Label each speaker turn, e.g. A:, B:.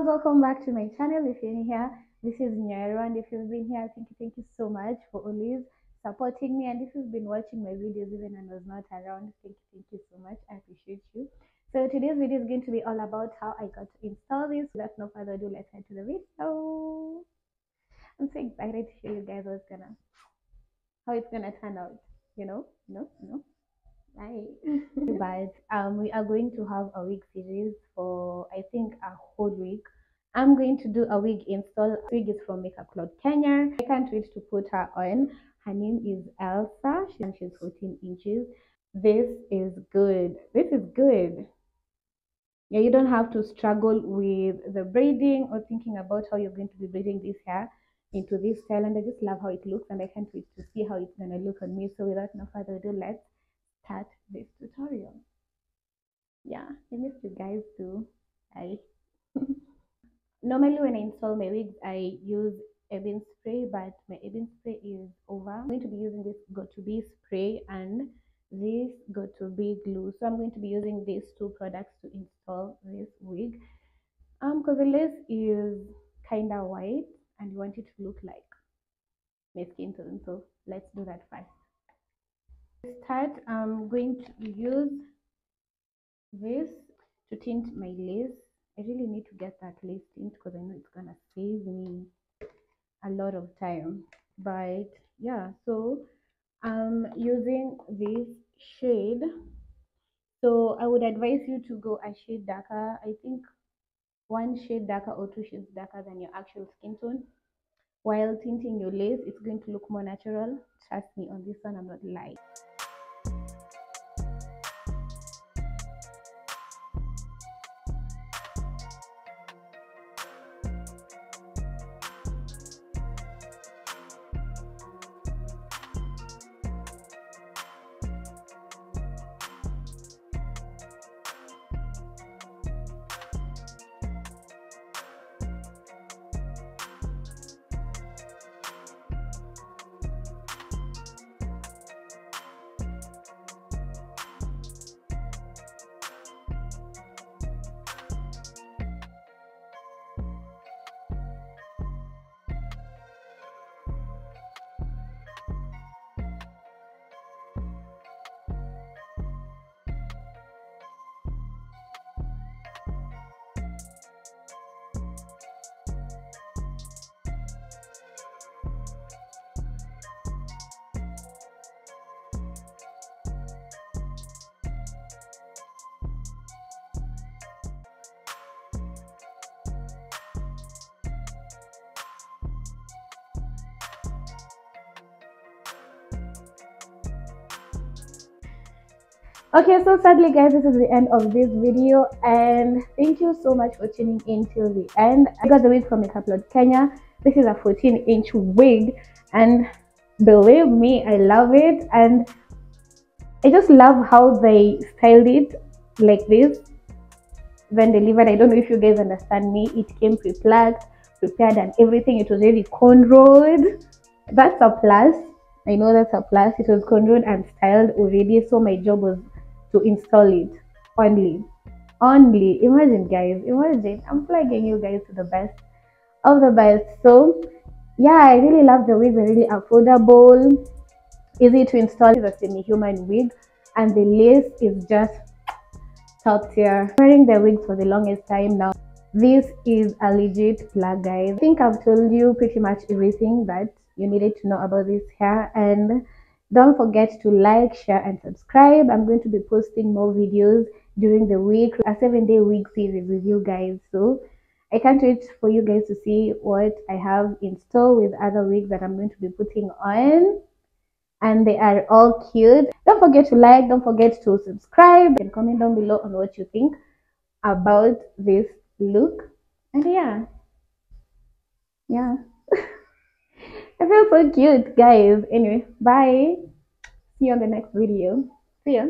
A: girls, welcome back to my channel. If you're new here, this is Nyaro, and if you've been here, thank you so much for always supporting me. And if you've been watching my videos even when I was not around, thank you so much. I appreciate you. So today's video is going to be all about how I got to install this. Without no further ado, let's head to the video. I'm so excited to show you guys how it's gonna turn out. Right. But we are going to have a wig series for I think a whole week. I'm going to do a wig install. Wig is from Makeup Cloud Kenya. I can't wait to put her on. Her name is Elsa and she's 14 inches. This is good. This is good. Yeah, you don't have to struggle with the braiding or thinking about how you're going to be braiding this hair into this style. And I just love how it looks, and I can't wait to see how it's gonna look on me. So without no further ado, let's start this tutorial. Yeah, I missed you guys too. I normally when I install my wigs I use Ebin spray, but my Ebin spray is over. I'm going to be using this Got2b spray and this Got2b glue. So I'm going to be using these two products to install this wig. Because the lace is kinda white and you want it to look like my skin tone. So let's do that first. Start, I'm going to use this to tint my lace. I really need to get that lace tint because I know it's gonna save me a lot of time. But yeah, so I'm using this shade. So I would advise you to go a shade darker. I think one shade darker or two shades darker than your actual skin tone. While tinting your lace, it's going to look more natural. Trust me on this one, I'm not lying. Okay, so sadly guys, this is the end of this video, and thank you so much for tuning in till the end. I got the wig from Makeup Cloud Kenya. This is a 14-inch wig, and believe me, I love it. And I just love how they styled it like this, then delivered. I don't know if you guys understand me. It came pre-plucked, prepared, and everything. It was already cornrowed. That's a plus. I know that's a plus. It was cornrowed and styled already, so my job was to install it only. Imagine guys, imagine I'm plugging you guys to the best of the best. So yeah, I really love the wig. They're really affordable, easy to install. It's a semi-human wig, and the lace is just top tier. Wearing the wigs for the longest time now. This is a legit plug, guys. I think I've told you pretty much everything that you needed to know about this hair, and don't forget to like, share, and subscribe. I'm going to be posting more videos during the week, a 7-day wig series with you guys. So I can't wait for you guys to see what I have in store with other wigs that I'm going to be putting on. And they are all cute. Don't forget to like, don't forget to subscribe, and comment down below on what you think about this look. And yeah. I feel so cute, guys. Anyway, bye. See you on the next video. See ya.